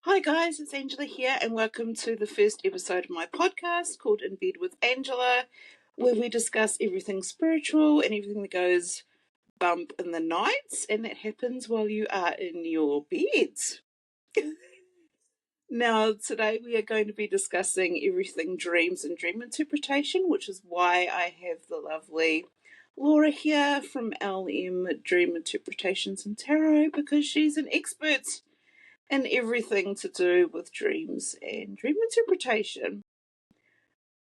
Hi guys, it's Angela here, and welcome to the first episode of my podcast called In Bed with Angela, where we discuss everything spiritual and everything that goes bump in the nights, and that happens while you are in your beds. Now, today we are going to be discussing everything dreams and dream interpretation, which is why I have the lovely Laura here from LM Dream Interpretations and Tarot, because she's an expert in everything to do with dreams and dream interpretation.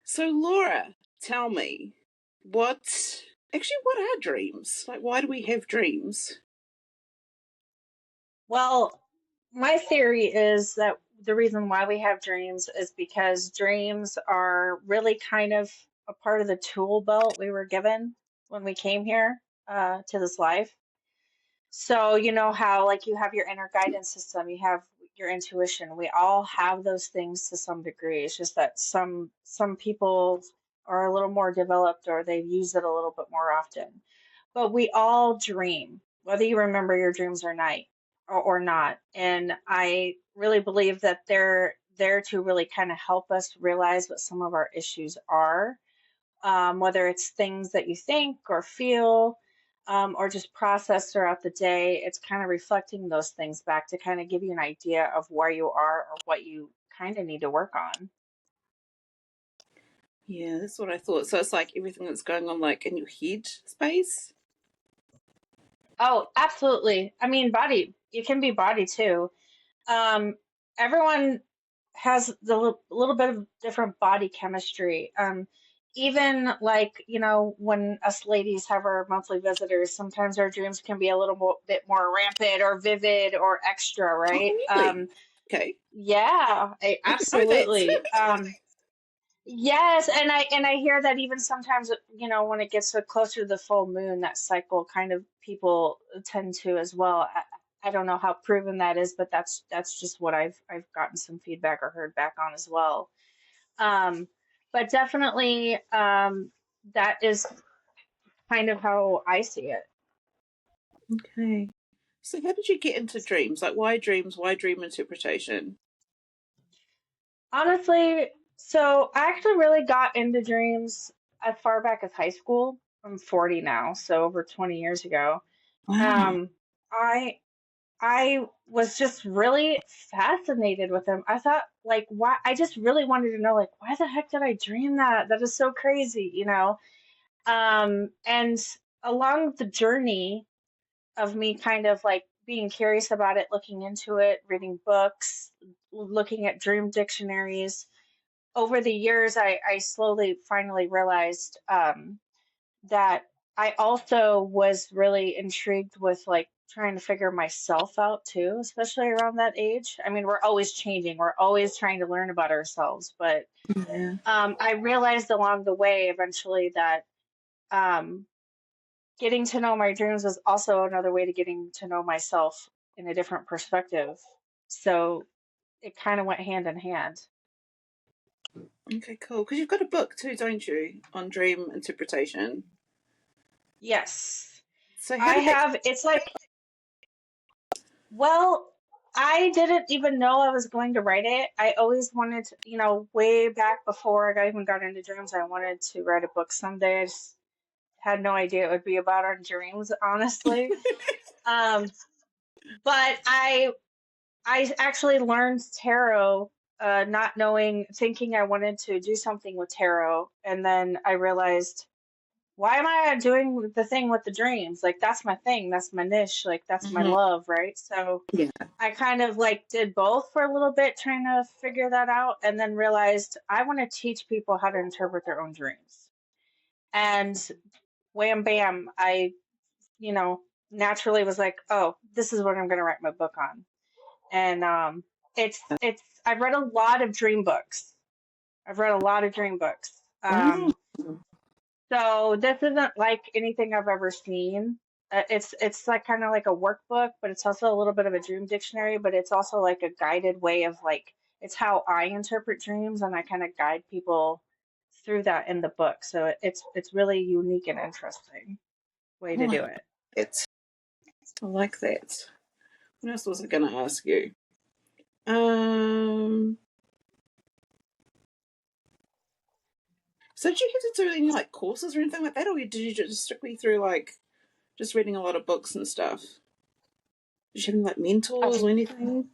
So, Laura, tell me, what are dreams? Like, why do we have dreams? Well, my theory is that the reason why we have dreams is because dreams are really kind of a part of the tool belt we were given when we came here to this life. So, you know how, like, you have your inner guidance system, you have your intuition. We all have those things to some degree. It's just that some people are a little more developed or they use it a little bit more often. But we all dream, whether you remember your dreams or not. And I really believe that they're there to really kind of help us realize what some of our issues are, whether it's things that you think or feel, or just process throughout the day. It's kind of reflecting those things back to kind of give you an idea of where you are or what you kind of need to work on. Yeah, that's what I thought. So it's like everything that's going on, like in your head space. Oh, absolutely. I mean, body, it can be body too. Um, Everyone has little bit of different body chemistry. Even like, when us ladies have our monthly visitors, sometimes our dreams can be a bit more rampant or vivid or extra, Oh, right? really? Okay, Yeah, I didn't know that. absolutely. Yes, and I hear that even sometimes, when it gets so closer to the full moon, that cycle kind of people tend to as well. I don't know how proven that is, but that's just what I've gotten some feedback or heard back on as well. Um, but definitely, that is kind of how I see it. Okay. So, how did you get into dreams? Like, why dreams? Why dream interpretation? Honestly, so I actually really got into dreams as far back as high school. I'm 40 now, so over 20 years ago. Wow. Um, I I was just really fascinated with them. I thought, like, why? I just really wanted to know, like, why the heck did I dream that? That is so crazy. And along the journey of me kind of like being curious about it, looking into it, reading books, looking at dream dictionaries, over the years, I slowly finally realized that I also was really intrigued with like trying to figure myself out too, especially around that age. I mean, we're always changing, we're always trying to learn about ourselves, but Yeah. I realized along the way eventually that um, getting to know my dreams was also another way to getting to know myself in a different perspective. So it kind of went hand in hand. Okay, cool. Because you've got a book too, don't you, on dream interpretation? Yes, So, how I did that? have. It's like, well, I didn't even know I was going to write it. I always wanted to, way back before even got into dreams, I wanted to write a book someday. I just had no idea it would be about our dreams, honestly. Um, but I actually learned tarot, not knowing, thinking I wanted to do something with tarot, and then I realized, why am I doing the thing with the dreams? Like, that's my thing, that's my niche, like that's my Mhm. love, right? So Yeah. I kind of like did both for a little bit, trying to figure that out, and then realized I want to teach people how to interpret their own dreams. And wham bam, I, you know, naturally was like, oh, this is what I'm going to write my book on. And it's I've read a lot of dream books. I've read a lot of dream books. Wow. So this isn't like anything I've ever seen. It's like kind of like a workbook, but it's also a little bit of a dream dictionary, but it's also like a guided way of like it's how I interpret dreams, and I kind of guide people through that in the book. So it's really unique and interesting way I to like do it. it. I like that. What else was I going to ask you? Um, so did you have to do any like courses or anything like that, or did you just strictly through like just reading a lot of books and stuff? Did you have any like mentors or anything?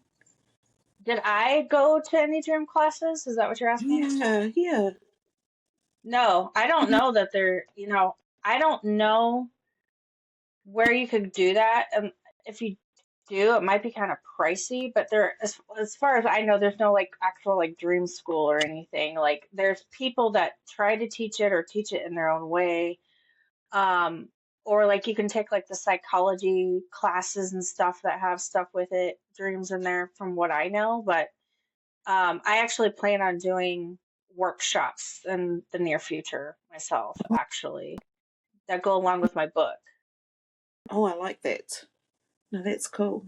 Did I go to any dream classes? Is that what you're asking? Yeah, yeah. No, I don't know that I don't know where you could do that. And if you do, it might be kind of pricey, but as far as I know, there's no like actual like dream school or anything. Like there's people that try to teach it or teach it in their own way. Um, or like you can take like the psychology classes and stuff that have stuff with it, dreams in there from what I know. But I actually plan on doing workshops in the near future myself, actually, that go along with my book. Oh, I like that. No, that's cool.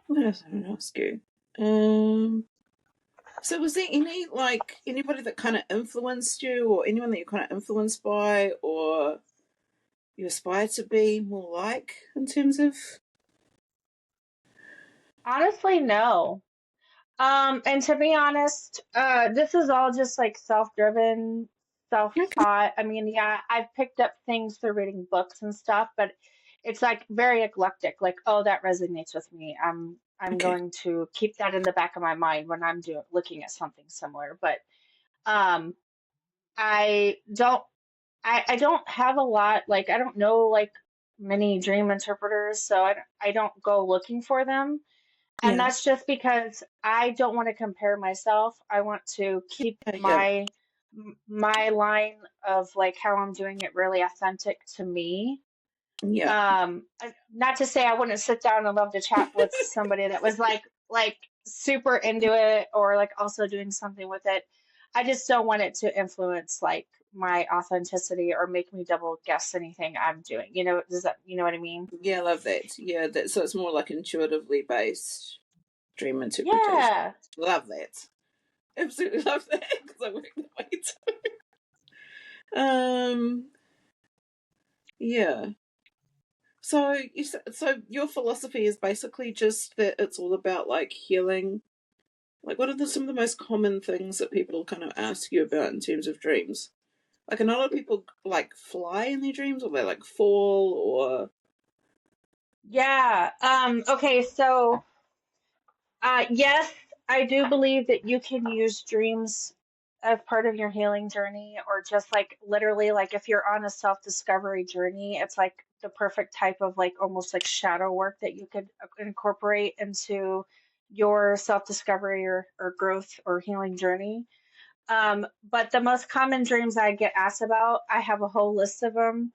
What else I want to ask you? So was there any like anybody that kind of influenced you, or anyone that you're kind of influenced by, or you aspire to be more like in terms of? Honestly, no. And to be honest, this is all just like self-driven, Okay, self-taught. I mean, yeah, I've picked up things through reading books and stuff, but it's like very eclectic. Like, oh, that resonates with me. I'm okay, going to keep that in the back of my mind when I'm doing looking at something similar. But um, I don't I don't have a lot, like I don't know like many dream interpreters, so I don't go looking for them. And yeah, that's just because I don't want to compare myself. I want to keep yeah, my line of like how I'm doing it really authentic to me. yeah, Not to say I wouldn't sit down and love to chat with somebody that was like super into it or like also doing something with it. I just don't want it to influence like my authenticity or make me double guess anything I'm doing. Does that, you know what I mean? yeah. I love that. Yeah, that. So it's more like intuitively based dream interpretation. Yeah. Love that. Absolutely love that because I work that way too. Yeah. So so your philosophy is basically just that it's all about like healing. Like, what are some of the most common things that people kind of ask you about in terms of dreams? Like, a lot of people like fly in their dreams, or they like fall, or Yeah. Okay, so yes, I do believe that you can use dreams as part of your healing journey, or just like literally, like if you're on a self-discovery journey, it's like the perfect type of like almost like shadow work that you could incorporate into your self-discovery or growth or healing journey. But the most common dreams I get asked about, I have a whole list of them.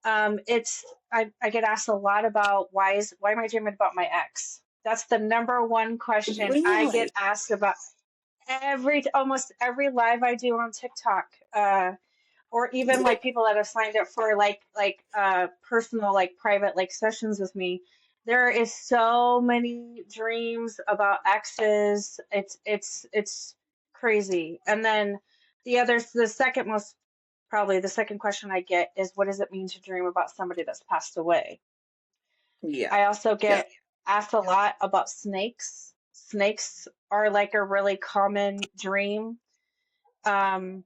It's I get asked a lot about why am I dreaming about my ex? That's the number one question I get really? asked about almost every live I do on TikTok. Or even like people that have signed up for personal like private like sessions with me. There is so many dreams about exes. It's crazy. And then the second most, probably the second question I get is, what does it mean to dream about somebody that's passed away? Yeah, I also yeah. get asked a lot about snakes. Snakes are like a really common dream, um,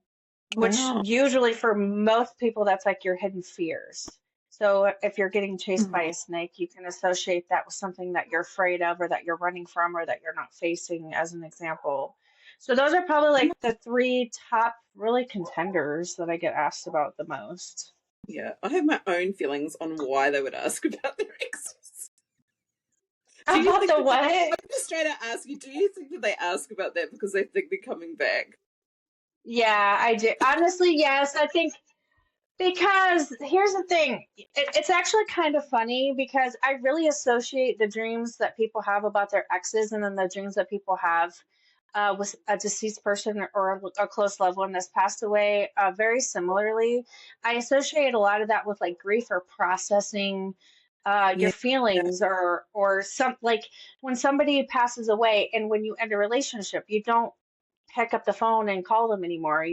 which Wow. usually for most people, that's like your hidden fears. So if you're getting chased by Hmm. a snake, you can associate that with something that you're afraid of or that you're running from or that you're not facing, as an example. So those are probably like the three top really contenders that I get asked about the most. Yeah, I have my own feelings on why they would ask about their exes. Do you About think the that what? I'm just trying to ask you? Do you think that they ask about that because they think they're coming back? Yeah, I do. Honestly, yes. I think because here's the thing, it's actually kind of funny because I really associate the dreams that people have about their exes and then the dreams that people have with a deceased person or a close loved one that's passed away very similarly. I associate a lot of that with like grief or processing your Yeah, yeah, feelings or some like when somebody passes away and when you end a relationship, you don't. pick up the phone and call them anymore.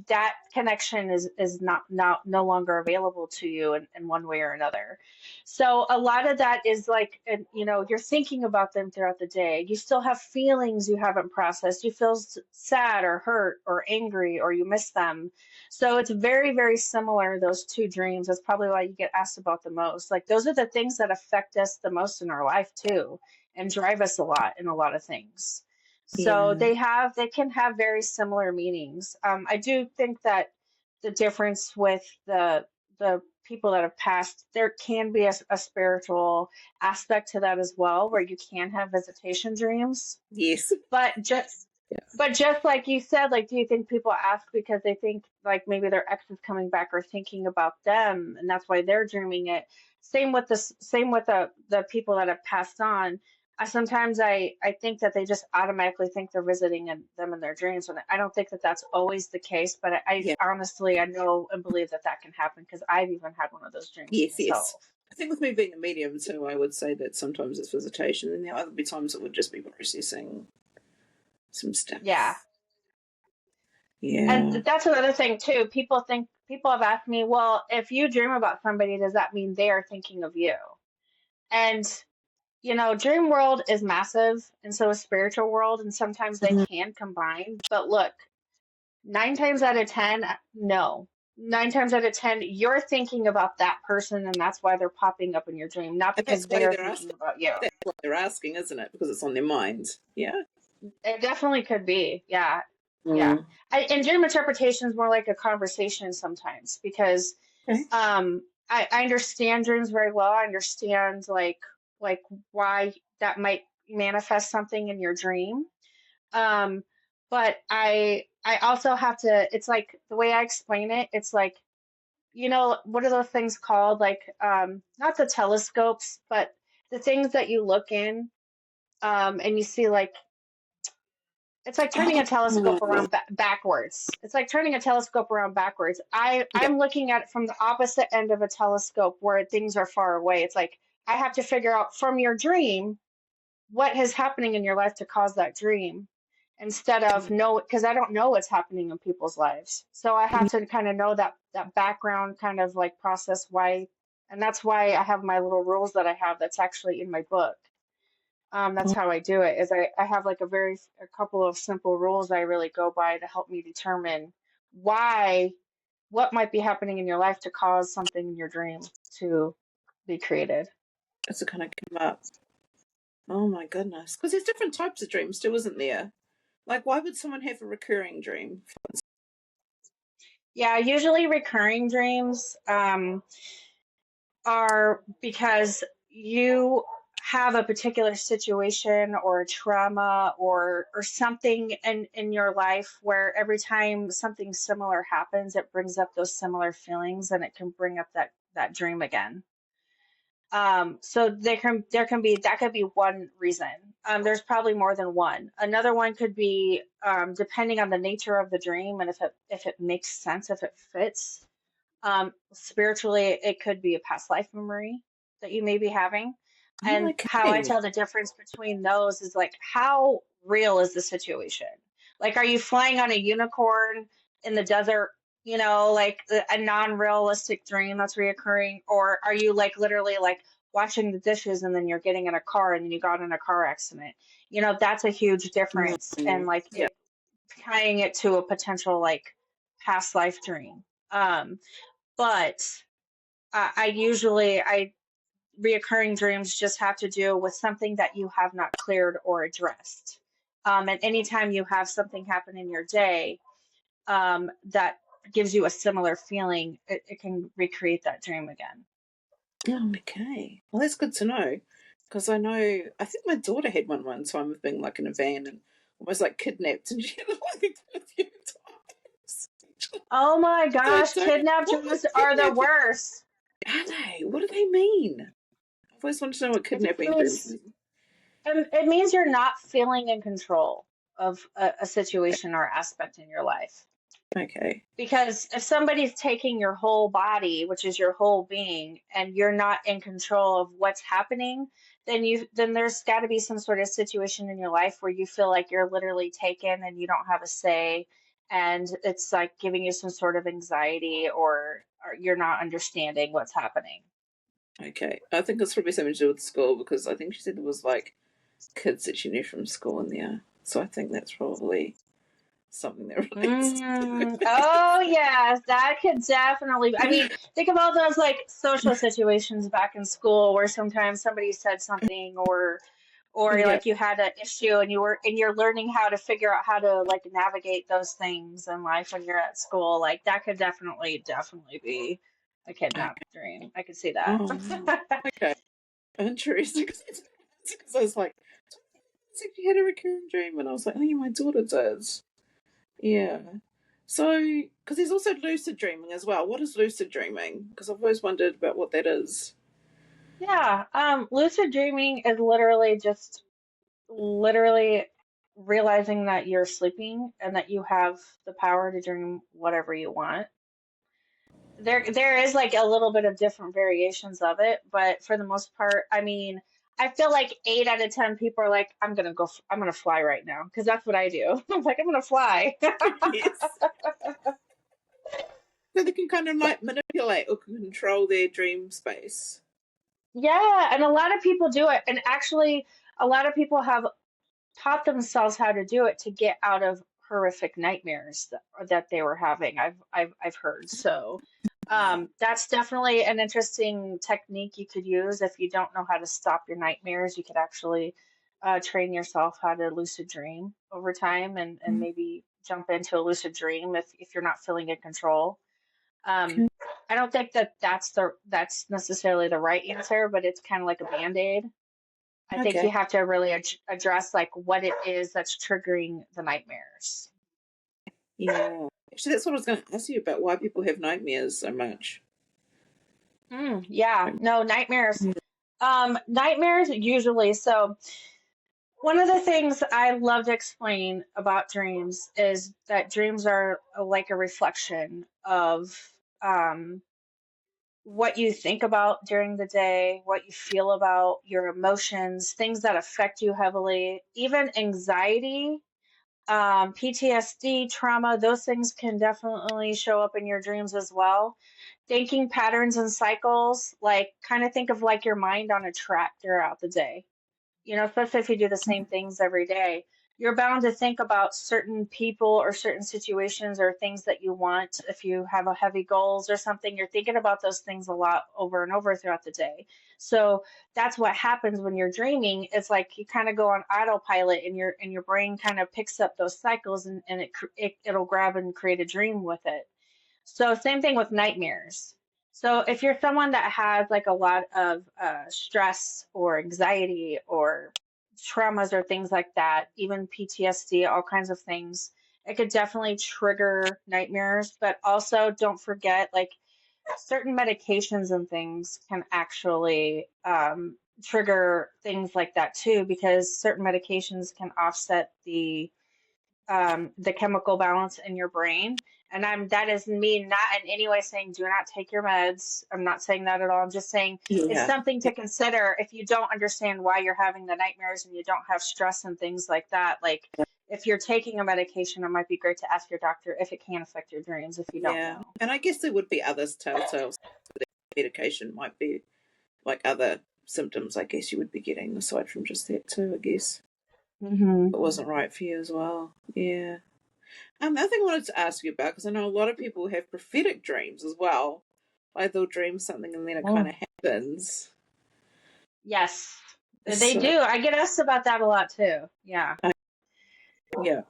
That connection is not no longer available to you in one way or another. So a lot of that is like, you know, you're thinking about them throughout the day. You still have feelings you haven't processed. You feel sad or hurt or angry, or you miss them. So it's very, very similar, those two dreams. That's probably why you get asked about the most. Like those are the things that affect us the most in our life too, and drive us a lot in a lot of things. So Yeah. they can have very similar meanings. I do think that the difference with the people that have passed, there can be a spiritual aspect to that as well, where you can have visitation dreams. Yes. But Yeah. just like you said, like, do you think people ask because they think like maybe their ex is coming back or thinking about them, and that's why they're dreaming it? Same with the people that have passed on. I think that they just automatically think they're visiting them in their dreams, and I don't think that that's always the case. But Yeah. honestly, I know and believe that that can happen because I've even had one of those dreams Yes. Yes. myself. I think with me being a medium too, I would say that sometimes it's visitation, and there other be times it would just be processing some Yeah. stuff. And Yeah. that's another thing too. People have asked me, well, if you dream about somebody, does that mean they are thinking of you? And you know, dream world is massive, and so is spiritual world, and sometimes they Mhm. can combine. But look, 9 times out of 10, no. 9 times out of 10, you're thinking about that person, and that's why they're popping up in your dream, not And that's because they why are they're thinking asking. about you. That's why they're asking, isn't it? Because it's on their mind. Yeah. It definitely could be. Yeah. Yeah. Mm. And dream interpretation is more like a conversation sometimes because Okay. I understand dreams very well. I understand like why that might manifest something in your dream. Um, but I also have to, it's like the way I explain it, it's like, you know, what are those things called? Like not the telescopes, but the things that you look in and you see like it's like turning a telescope Oh, around backwards. It's like turning a telescope around backwards. yeah. I'm looking at it from the opposite end of a telescope where things are far away. It's like I have to figure out from your dream what is happening in your life to cause that dream instead of know because I don't know what's happening in people's lives. So I have to kind of know that background kind of like process why and that's why I have my little rules that I have that's actually in my book. That's how I do it. Is I have like a couple of simple rules I really go by to help me determine why what might be happening in your life to cause something in your dream to be created. That's what kind of came up. Oh my goodness. Because there's different types of dreams too, isn't there? Like, why would someone have a recurring dream? Yeah, usually recurring dreams are because you have a particular situation or a trauma or something in your life where every time something similar happens, it brings up those similar feelings and it can bring up that dream again. So there can be that could be one reason. There's probably more than one. Another one could be depending on the nature of the dream and if it makes sense, if it fits. Spiritually, it could be a past life memory that you may be having. Oh, And how I okay. tell the difference between those is like, how real is the situation? Like, are you flying on a unicorn in the desert, you know, like a non-realistic dream that's reoccurring? Or are you like literally like washing the dishes and then you're getting in a car and then you got in a car accident? You know, that's a huge difference. And Mm. like Yeah. tying it to a potential like past life dream. But I reoccurring dreams just have to do with something that you have not cleared or addressed. And anytime you have something happen in your day that gives you a similar feeling, it can recreate that dream again. Oh, okay. Well, that's good to know. Because I think my daughter had one time of being like in a van and almost like kidnapped, and she had like a few times. Oh my So I gosh, don't know kidnap what dreams was are the kidnapping. worst. Are they? What do they mean? I've always wanted to know what It just kidnapping dreams means mean. it means you're not feeling in control of a situation or aspect in your life. Okay. Because if somebody's taking your whole body, which is your whole being, and you're not in control of what's happening, then there's got to be some sort of situation in your life where you feel like you're literally taken and you don't have a say, and it's like giving you some sort of anxiety, or you're not understanding what's happening. Okay. I think it's probably something to do with school because I think she said there was like kids that she knew from school in there. So I think that's probably something that relates to Oh yes, that could definitely. I mean, think of all those like social situations back in school where sometimes somebody said something, or Yeah. like you had an issue and you're learning how to figure out how to like navigate those things in life when you're at school. Like that could definitely be a Okay. kidnap dream. I could see that. Oh, okay. Interesting. Because I was like, it's like you had a recurring dream, and I was like, oh yeah, my daughter does. Yeah. So, because there's also lucid dreaming as well. What is lucid dreaming? Because I've always wondered about what that is. Yeah, lucid dreaming is literally realizing that you're sleeping and that you have the power to dream whatever you want. There is like a little bit of different variations of it, but for the most part, I mean, I feel like 8 out of 10 people are like, I'm gonna fly right now, because that's what I do. I'm like, I'm gonna fly. Yes. So they can kind of like manipulate or control their dream space. Yeah, and a lot of people do it, and actually, a lot of people have taught themselves how to do it to get out of horrific nightmares that they were having. I've heard. So Yeah. that's definitely an interesting technique you could use if you don't know how to stop your nightmares. You could actually train yourself how to lucid dream over time, and maybe jump into a lucid dream if you're not feeling in control. Um, Okay. I don't think that's necessarily the right answer, but it's kind of like a band-aid. I think you Okay. have to really address like what it is that's triggering the nightmares. Yeah. Actually, that's what I was going to ask you about. Why people have nightmares so much. Yeah, no, nightmares. Nightmares usually. So one of the things I love to explain about dreams is that dreams are like a reflection of um, what you think about during the day, what you feel about your emotions, things that affect you heavily, even anxiety, PTSD, trauma, those things can definitely show up in your dreams as well. Thinking patterns and cycles, like kind of think of like your mind on a track throughout the day. Especially if you do the same things every day, you're bound to think about certain people or certain situations or things that you want. If you have a heavy goals or something, you're thinking about those things a lot over and over throughout the day. So that's what happens when you're dreaming. It's like you kind of go on autopilot, and your brain kind of picks up those cycles, and it'll grab and create a dream with it. So same thing with nightmares. So if you're someone that has like a lot of stress or anxiety or traumas or things like that, even PTSD, all kinds of things, it could definitely trigger nightmares. But also don't forget, like certain medications and things can actually trigger things like that too, because certain medications can offset the chemical balance in your brain. And that is me not in any way saying do not take your meds. I'm not saying that at all. I'm just saying it's Yeah. something to consider if you don't understand why you're having the nightmares and you don't have stress and things like that. Like if you're taking a medication, it might be great to ask your doctor if it can affect your dreams if you don't Yeah. know. And I guess there would be other telltales. Medication might be like other symptoms, I guess you would be getting aside from just that too, I guess. Hmm. It wasn't right for you as well. Yeah. The other thing I wanted to ask you about, because I know a lot of people have prophetic dreams as well. Like they'll dream something and then it kind Mm. of happens. Yes, they So, do. I get asked about that a lot too. Yeah. yeah.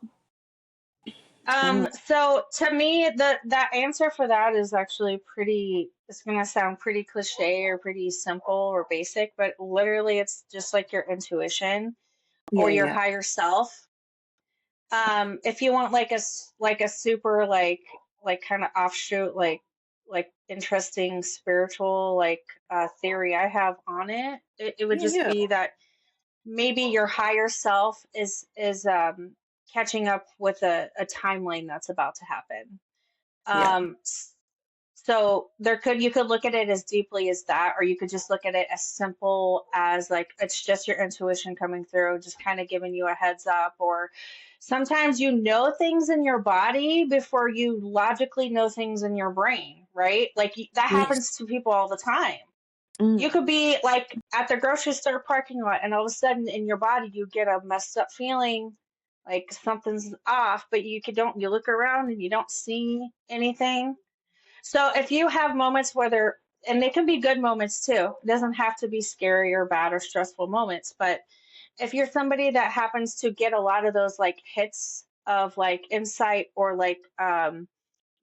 Oh, So to me, that answer for that is actually pretty, it's gonna sound pretty cliche or pretty simple or basic, but literally it's just like your intuition or yeah, your yeah. higher self. If you want like a super like kind of offshoot like interesting spiritual like theory I have on it, it would Yeah, just yeah. be that maybe your higher self is catching up with a timeline that's about to happen. Yeah. Um, So you could look at it as deeply as that, or you could just look at it as simple as like it's just your intuition coming through, just kind of giving you a heads up. Or sometimes you know things in your body before you logically know things in your brain, right? Like that Yes. happens to people all the time. You Mm. could be like at the grocery store parking lot, and all of a sudden in your body you get a messed up feeling, like something's off, but you look around and you don't see anything. So if you have moments where and they can be good moments too. It doesn't have to be scary or bad or stressful moments, but if you're somebody that happens to get a lot of those like hits of like insight or like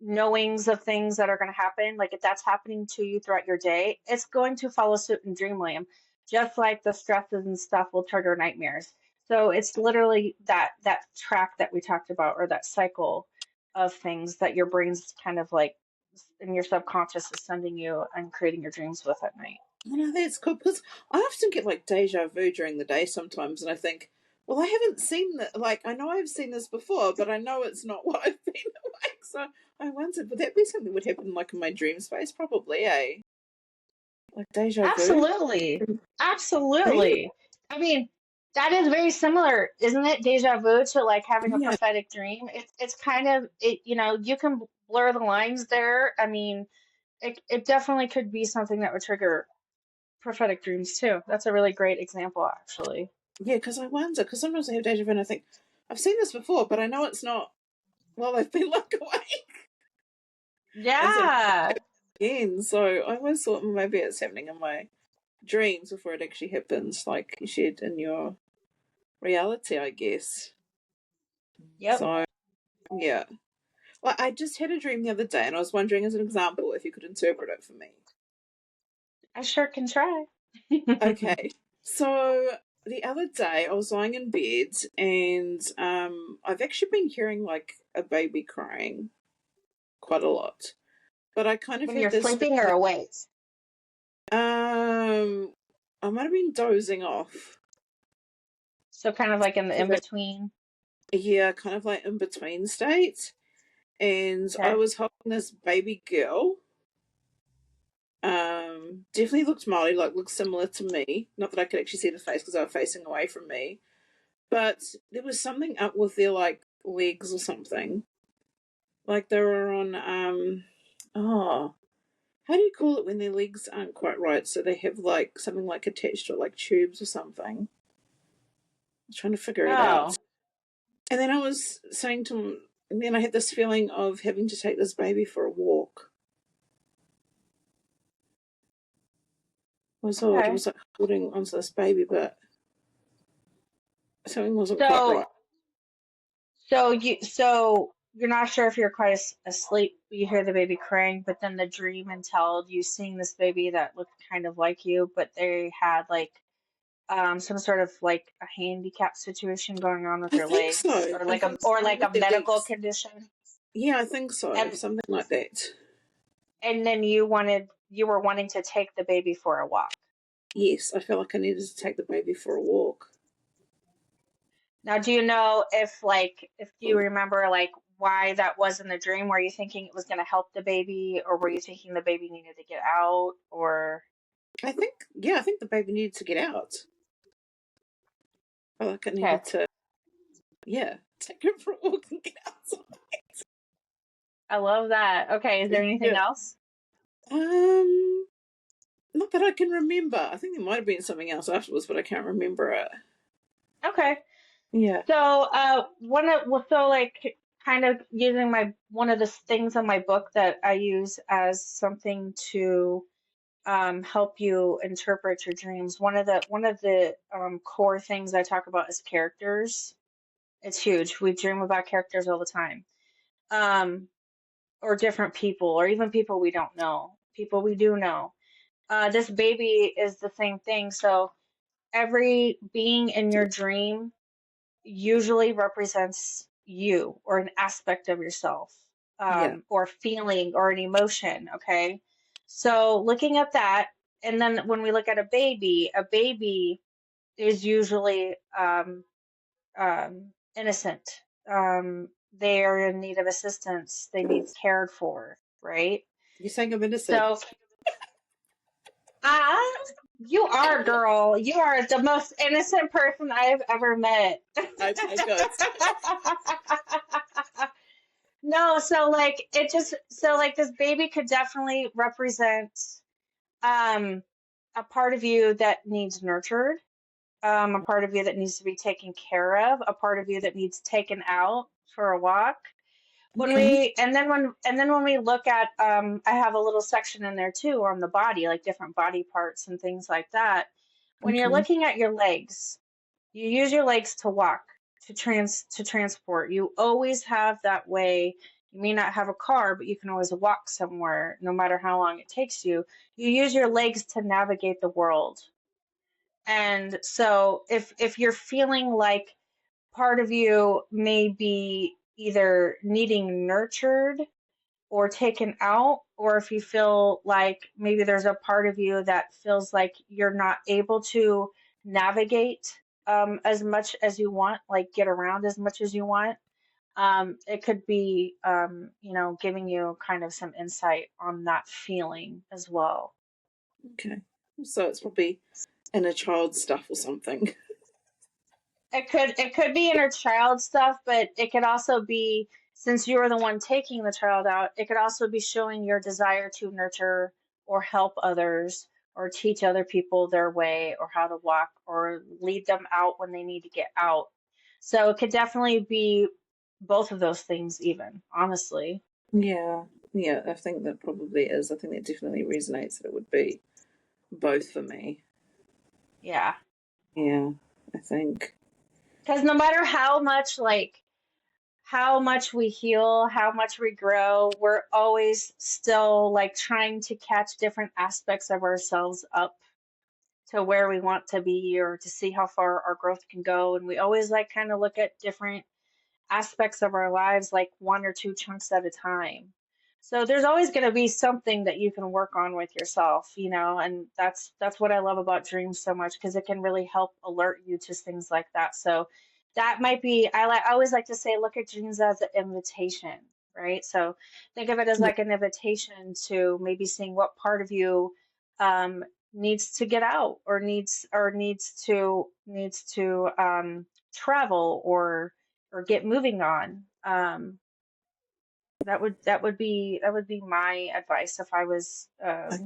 knowings of things that are going to happen, like if that's happening to you throughout your day, it's going to follow suit in dreamland, just like the stresses and stuff will trigger nightmares. So it's literally that track that we talked about, or that cycle of things that your brain's kind of like, and your subconscious is sending you and creating your dreams with at night. You know, that's cool because I often get like deja vu during the day sometimes, and I think, well, I haven't seen that. Like, I know I've seen this before, but I know it's not what I've been like. So I wondered, would that be something that would happen like in my dream space? Probably, eh? Like deja vu. Absolutely. Really? Absolutely. I mean, that is very similar, isn't it? Deja vu to like having a Yeah. prophetic dream. It's kind of it, you can blur the lines there. I mean, it definitely could be something that would trigger prophetic dreams too. That's a really great example, actually. Yeah, because I wonder, because sometimes I have deja vu and I think, I've seen this before, but I know it's not while I've been locked away. And so Yeah. again, so I always thought maybe it's happening in my dreams before it actually happens, like you shared in your reality, I guess. Yep. So, yeah. Well, I just had a dream the other day and I was wondering, as an example, if you could interpret it for me. I sure can try. Okay. So, the other day I was lying in bed and I've actually been hearing like a baby crying quite a lot. But I kind of When had you're this sleeping or feeling, awake. um, I might have been dozing off. So kind of like in the in So, between. yeah, kind of like in between state. And I Okay. was holding this baby girl. Definitely looked Molly, like looked similar to me. Not that I could actually see the face because they were facing away from me. But there was something up with their like legs or something. Like they were on oh, how do you call it when their legs aren't quite right? So they have like something like attached to it, like tubes or something. I was trying to figure it out. Oh, And then I was saying to him, and then I had this feeling of having to take this baby for a walk. It was odd. It okay. was like holding onto this baby, but something wasn't quite So right. so you're not sure if you're quite asleep. You hear the baby crying, but then the dream entailed you seeing this baby that looked kind of like you, but they had like some sort of like a handicap situation going on with I their think legs, so. or I like think or so like a with their medical legs. condition. Yeah, I think so. And Something like that. then you were wanting to take the baby for a walk. Yes, I felt like I needed to take the baby for a walk. Now, do you know if if you remember like why that was in the dream? Were you thinking it was going to help the baby, or were you thinking the baby needed to get out, or I think the baby needed to get out. I felt like I okay. needed to, yeah, take her for a walk and get outside. I love that. Okay, is there anything Yeah. else? Um, Not that I can remember. I think there might have been something else afterwards, but I can't remember it. Okay. Yeah. So, like kind of using my one of the things on my book that I use as something to help you interpret your dreams. One of the core things I talk about is characters. It's huge. We dream about characters all the time. Um, or different people, or even people we don't know, people we do know. This baby is the same thing. So every being in your dream usually represents you or an aspect of yourself, Yeah. or feeling or an emotion. Okay. So looking at that, and then when we look at a baby is usually innocent. They are in need of assistance. They need cared for, right? You saying I'm innocent? So, ah, you are, girl. You are the most innocent person I have ever met. Okay, good. No, so like it just so like this baby could definitely represent um a part of you that needs nurtured, a part of you that needs to be taken care of, a part of you that needs taken out for a walk. When Okay. we and then when we look at I have a little section in there too on the body, like different body parts and things like that. When you're Okay. looking at your legs, you use your legs to walk, to transport. You always have that way. You may not have a car, but you can always walk somewhere, no matter how long it takes you. You use your legs to navigate the world. And so if you're feeling like part of you may be either needing nurtured or taken out, or if you feel like maybe there's a part of you that feels like you're not able to navigate as much as you want, like get around as much as you want, it could be, giving you kind of some insight on that feeling as well. Okay. So it's probably inner child stuff or something. It could be inner child stuff, but it could also be, since you're the one taking the child out, it could also be showing your desire to nurture or help others or teach other people their way or how to walk or lead them out when they need to get out. So it could definitely be both of those things even, honestly. Yeah. Yeah, I think that probably is. I think that definitely resonates that it would be both for me. Yeah. Yeah, I think. Because no matter how much we heal, how much we grow, we're always still like trying to catch different aspects of ourselves up to where we want to be or to see how far our growth can go. And we always like kind of look at different aspects of our lives like one or two chunks at a time. So there's always going to be something that you can work on with yourself, and that's what I love about dreams so much because it can really help alert you to things like that. So that might be I always like to say look at dreams as an invitation, right? So think of it as Yeah. like an invitation to maybe seeing what part of you um, needs to get out or needs to travel or get moving on. That would be my advice if I was I,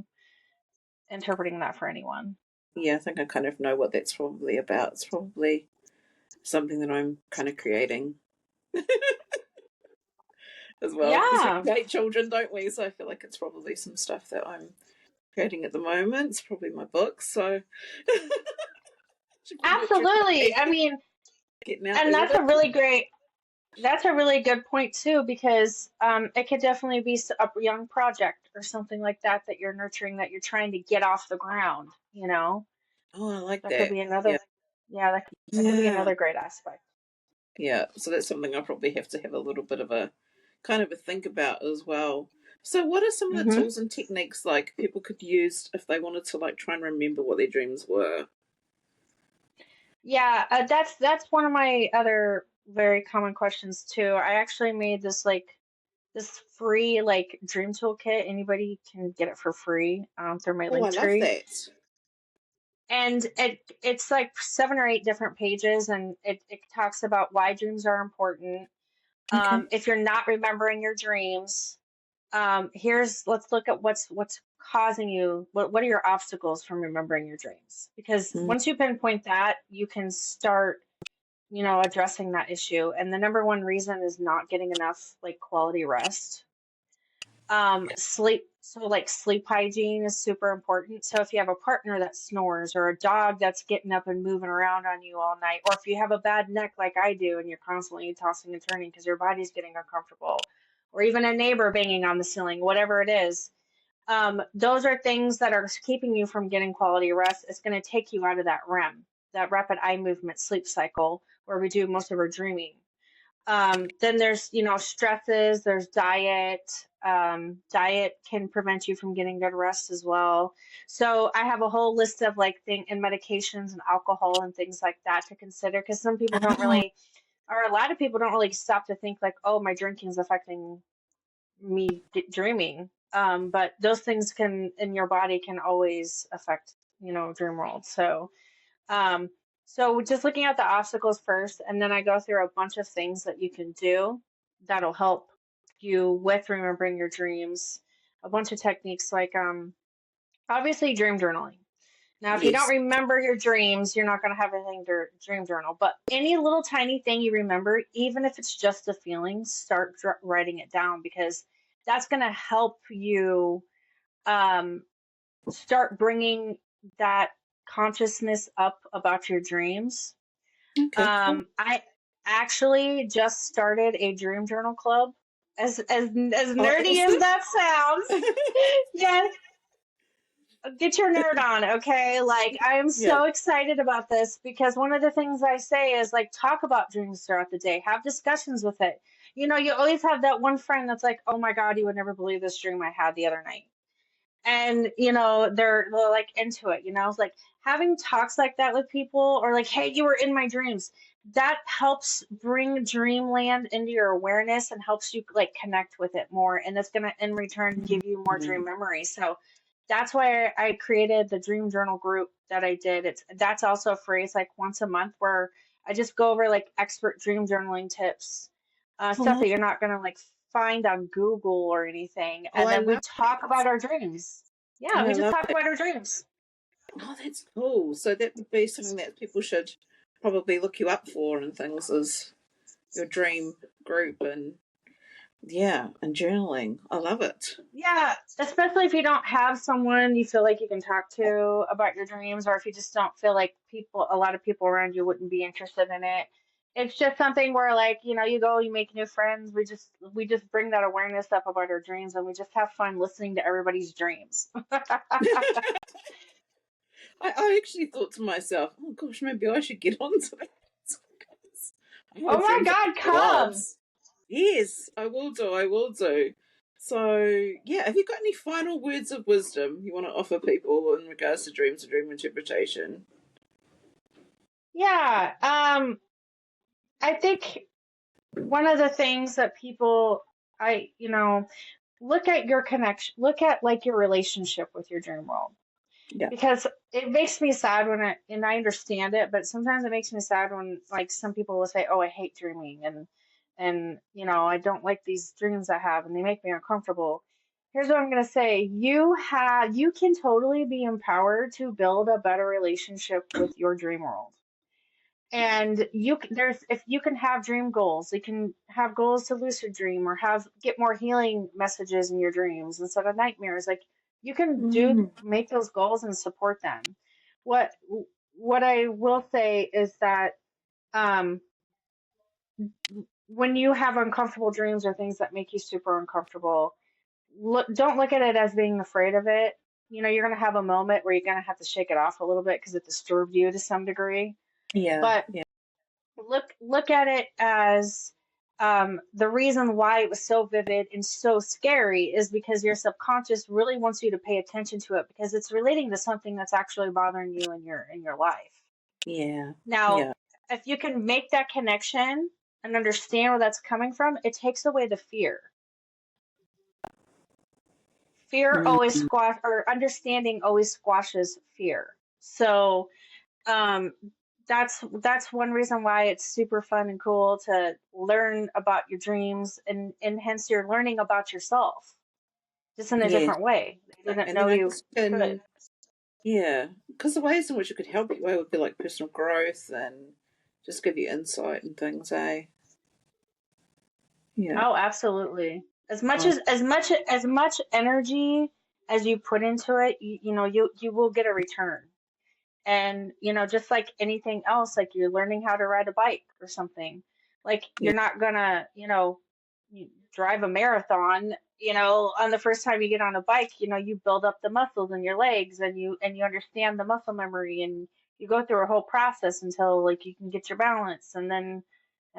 interpreting that for anyone. yeah, I think I kind of know what that's probably about. It's probably something that I'm kind of creating as well because we Yeah, create children, don't we? So I feel like it's probably some stuff that I'm creating at the moment. It's probably my book, so should probably do absolutely. it I mean, getting out and there with it. that's a really good point too, because it could definitely be a young project or something like that that you're nurturing that you're trying to get off the ground. Oh, I like That could that. be Yeah, another, yeah, that could be yeah, another great aspect. yeah. So that's something I probably have to have a little bit of a kind of a think about as well. So, what are some of the Hmm. tools and techniques like people could use if they wanted to like try and remember what their dreams were? Yeah, that's one of my other very common questions too. I actually made this free like dream toolkit. Anybody can get it for free through my Oh, I link love tree. that. And it's like 7 or 8 different pages, and it talks about why dreams are important. Okay. If you're not remembering your dreams, let's look at what's causing you. What are your obstacles from remembering your dreams? Because Mm. once you pinpoint that, you can start addressing that issue. And the number one reason is not getting enough like quality rest. Sleep, so like sleep hygiene is super important. So if you have a partner that snores or a dog that's getting up and moving around on you all night, or if you have a bad neck like I do and you're constantly tossing and turning because your body's getting uncomfortable, or even a neighbor banging on the ceiling, whatever it is, those are things that are keeping you from getting quality rest. It's going to take you out of that REM, that rapid eye movement sleep cycle where we do most of our dreaming. Then there's, stresses, there's diet. Diet can prevent you from getting good rest as well. So I have a whole list of like and medications and alcohol and things like that to consider because some people don't Oh, really, or a lot of people don't really stop to think like, oh, my drinking is affecting me dreaming. But those things can in your body can always affect, dream world. Um, so just looking at the obstacles first, and then I go through a bunch of things that you can do that'll help you with remembering your dreams. A bunch of techniques like obviously dream journaling. Now, if you don't Yes. remember your dreams, you're not going to have anything to dream journal. But any little tiny thing you remember, even if it's just a feeling, start writing it down because that's going to help you um, start bringing that consciousness up about your dreams. Okay, cool. I actually just started a dream journal club. As Oh, nerdy as awesome. that sounds, yes, get your nerd on, okay? Like, I am Yeah. so excited about this because one of the things I say is like, talk about dreams throughout the day, have discussions with it. You always have that one friend that's like, oh my God, you would never believe this dream I had the other night. And, they're like into it, It's like having talks like that with people or like, hey, you were in my dreams. That helps bring dreamland into your awareness and helps you like connect with it more. And it's going to, in return, give you more dream Mhm. memories. So, that's why I created the dream journal group that I did. That's also free. It's like once a month where I just go over like expert dream journaling tips, Oh, stuff that you're not gonna like find on Google or anything. oh, And I then we love talk that. about our dreams. Yeah, I we just love talk that. about our dreams. Oh, that's cool. So that would be something that people should probably look you up for and things is your dream group and yeah, and journaling. I love it. Yeah, especially if you don't have someone you feel like you can talk to about your dreams, or if you just don't feel like a lot of people around you wouldn't be interested in it. It's just something where, like, you go, you make new friends. We just bring that awareness up about our dreams, and we just have fun listening to everybody's dreams. I actually thought to myself, oh gosh, maybe I should get onto that. I Oh haven't my dreamed of God, come! lots. Yes, I will do. I will do. So, yeah, have you got any final words of wisdom you want to offer people in regards to dreams and dream interpretation? Yeah, I think one of the things that people, look at your connection, look at like your relationship with your dream world Yeah. because it makes me sad and I understand it, but sometimes it makes me sad when like some people will say, "Oh, I hate dreaming," and I don't like these dreams I have, and they make me uncomfortable. Here's what I'm gonna say: you can totally be empowered to build a better relationship with your dream world. And there's if you can have dream goals, you can have goals to lucid dream or have get more healing messages in your dreams instead of nightmares. Like you can do Mm, make those goals and support them. What what I will say is that um, when you have uncomfortable dreams or things that make you super uncomfortable, don't look at it as being afraid of it. You're gonna have a moment where you're gonna have to shake it off a little bit because it disturbed you to some degree. yeah, But yeah, look at it as the reason why it was so vivid and so scary is because your subconscious really wants you to pay attention to it because it's relating to something that's actually bothering you in your life. yeah, Now, yeah. if you can make that connection and understand where that's coming from, it takes away the fear. Fear always Mm, or understanding always squashes fear. So um, that's one reason why it's super fun and cool to learn about your dreams and hence you're learning about yourself just in a yeah. different way that you didn't And know then I you guess you could. can, yeah, because the ways in which it could help you, would be like personal growth and just give you insight and things, eh? Yeah. Oh, absolutely. As much Oh, as much energy as you put into it, you will get a return. And, just like anything else, like you're learning how to ride a bike or something, like yeah, you're not gonna, drive a marathon, on the first time you get on a bike, you build up the muscles in your legs and you understand the muscle memory and you go through a whole process until like you can get your balance and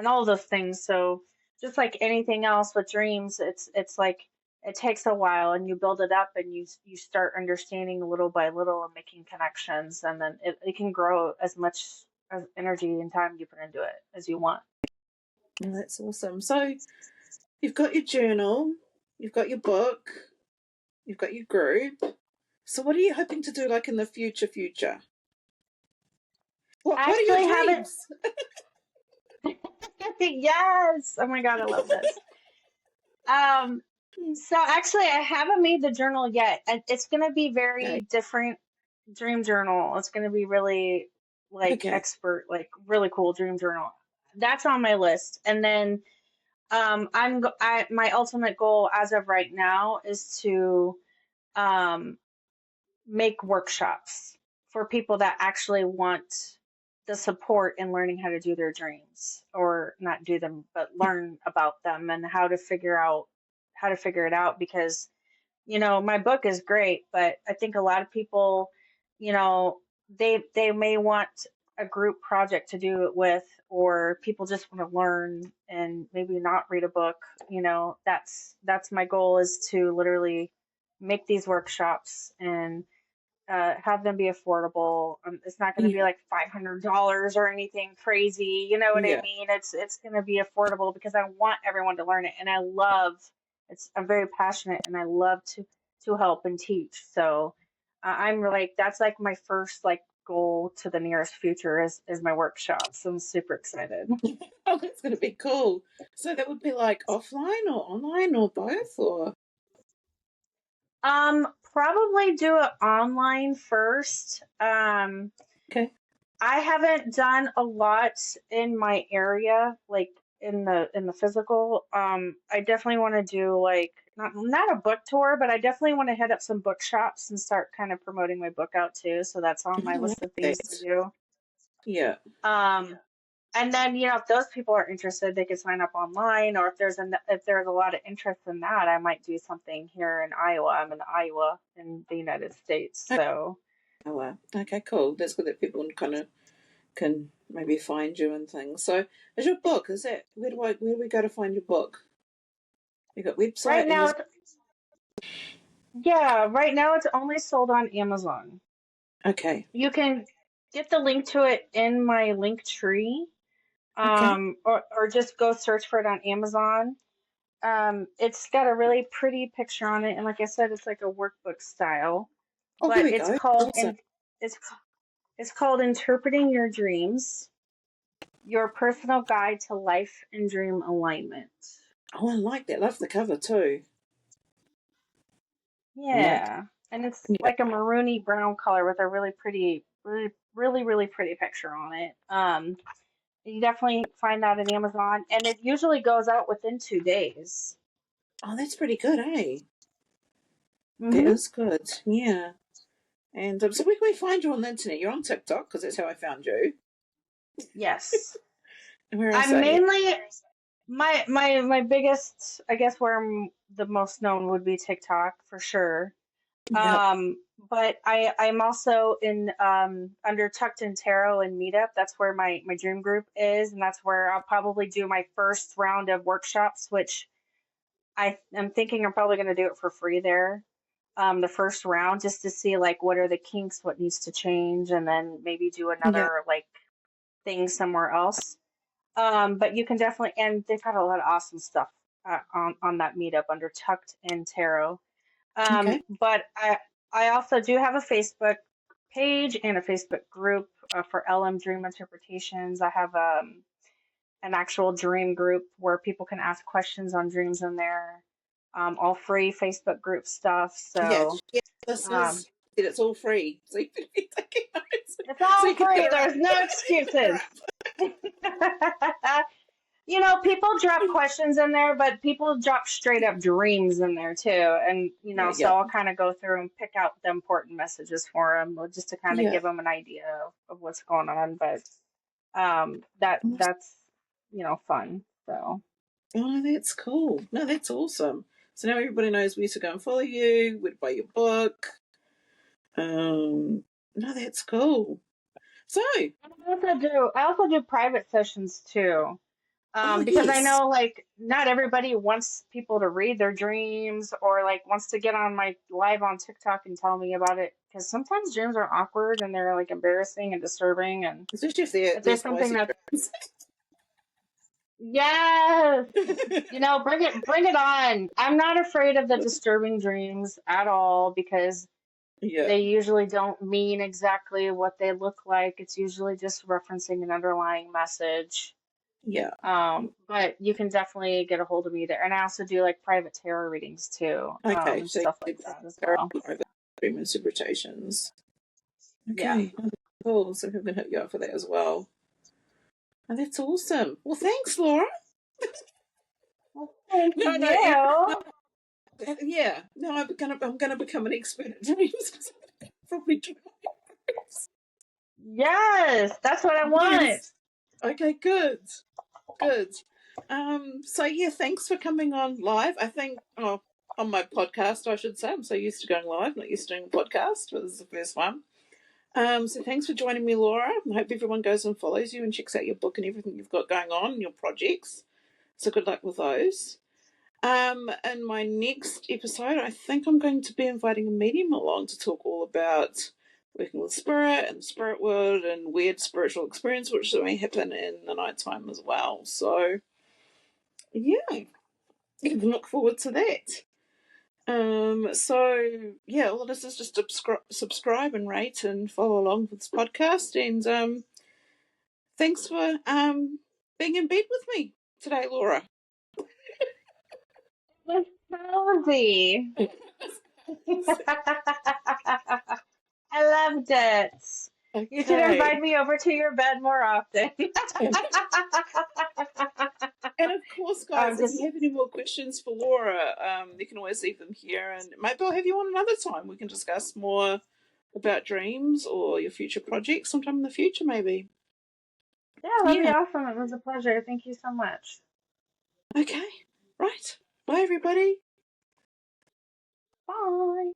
all those things. So just like anything else with dreams, it's like it takes a while and you build it up and you start understanding little by little and making connections and then it can grow as much as energy and time you put into it as you want. well, that's awesome. So you've got your journal, you've got your book. You've got your group. So what are you hoping to do like in the future? What are your Actually, haven't. dreams? Yes. Oh my God, I love this. Um, so actually, I haven't made the journal yet, and it's going to be Okay. very different dream journal. It's going to be really like Okay. expert, like really cool dream journal. That's on my list. And then my ultimate goal as of right now is to um make workshops for people that actually want the support in learning how to do their dreams, or not do them but learn about them and how to figure it out, because my book is great, but I think a lot of people, you know they may want a group project to do it with, or people just want to learn and maybe not read a book. That's my goal, is to literally make these workshops and have them be affordable. It's not going to be Yeah. like $500 or anything crazy. You know what I Yeah. mean? It's going to be affordable because I want everyone to learn it, and I love it's. I'm very passionate, and I love to help and teach. So I'm like that's like my first like goal to the nearest future is my workshops. I'm super excited. Oh, that's going to be cool. So that would be like offline or online or both, or Probably do it online first. okay. I haven't done a lot in my area, like in the physical. I definitely want to do like not a book tour, but I definitely want to hit up some bookshops and start kind of promoting my book out too. So that's on my I like list of things to that. do. Yeah. Um, and then if those people are interested, they can sign up online, or if there's a lot of interest in that, I might do something here in Iowa. I'm in Iowa in the United States, Okay. so. Oh, wow. Okay, cool. That's good that people kind of can maybe find you and things. So, is your book? Is that where do we go to find your book? You got Right website and now, there's right now it's only sold on Amazon. okay, You can get the link to it in my link tree, okay. or just go search for it on Amazon. It's got a really pretty picture on it, and like I said, it's like a workbook style. Oh, here But we go. Awesome. it's it's called Interpreting Your Dreams: Your Personal Guide to Life and Dream Alignment. Oh, I like that. Love the cover too. I like. Yeah, and it's Yeah. like a maroony brown color with a really pretty, really pretty picture on it. You definitely find that in Amazon, and it usually goes out within 2 days. Oh, that's pretty good, eh? That Hmm. is good. Yeah. And so where can we find you on the internet? You're on TikTok because that's how I found you. Yes, And where else I'm are you? mainly my biggest, I guess, where I'm the most known would be TikTok for sure. Yep. Um, but I'm also in under Tucked in Tarot and Meetup. That's where my dream group is, and that's where I'll probably do my first round of workshops, which I am thinking I'm probably going to do it for free there. The first round, just to see like what are the kinks, what needs to change, and then maybe do Yeah. another like thing somewhere else. But you can definitely, and they've got a lot of awesome stuff on that meetup under Tucked in Tarot. Okay. But I also do have a Facebook page and a Facebook group for LM Dream Interpretations. I have an actual dream group where people can ask questions on dreams in there. All free Facebook group stuff. Yeah. So Yeah. um, Listeners, it's all free. So you can be taking notes. it's So all you can hit free. her There's up. no Hit her excuses. up. People drop questions in there, but people drop straight up dreams in there too. And, Yeah. so Yeah. I'll kind of go through and pick out the important messages for them, just to kind of Yeah. give them an idea of what's going on. But that's, fun. So, Oh, that's cool. No, that's awesome. So now everybody knows where to go and follow you, where to buy your book. No, that's cool. So, I also do private sessions too. oh Because I yes, know like not everybody wants people to read their dreams, or like wants to get on my live on TikTok and tell me about it. Because sometimes dreams are awkward and they're like embarrassing and disturbing. And especially if they're if they're there's something spicy that's drinks. Yes. Bring it on. I'm not afraid of the disturbing dreams at all because Yeah, they usually don't mean exactly what they look like. It's usually just referencing an underlying message. yeah. But you can definitely get a hold of me there. And I also do like private tarot readings too, Okay, and so stuff you like that as did well. private dream interpretations. Yeah. Okay, cool. So people can hit you up for that as well. Oh, that's awesome. Well, thanks, Laura. Well, thank No, no, no, you. yeah. No, I'm gonna become an expert at dreams because I probably dream. Yes, that's what I want. Yes. Okay, good, good. So yeah, thanks for coming on live. I think, on my podcast, I should say. I'm so used to going live, not used to doing a podcast, but this is the first one. So thanks for joining me, Laura. I hope everyone goes and follows you and checks out your book and everything you've got going on and your projects. So good luck with those. In my next episode, I think I'm going to be inviting a medium along to talk all about working with spirit and the spirit world and weird spiritual experience, which may happen in the nighttime as well. So yeah, you can look forward to that. So yeah, all this is just subscribe and rate and follow along with this podcast. And thanks for being in bed with me today, Laura. It was cozy. I loved it. You should Okay. invite me over to your bed more often. And of course, guys, I'm if you just, have any more questions for Laura, you can always leave them here, and maybe I'll have you on another time. We can discuss more about dreams or your future projects sometime in the future, maybe. yeah, that'd be Yeah. awesome. It was a pleasure. Thank you so much. Okay. Right. Bye, everybody. Bye.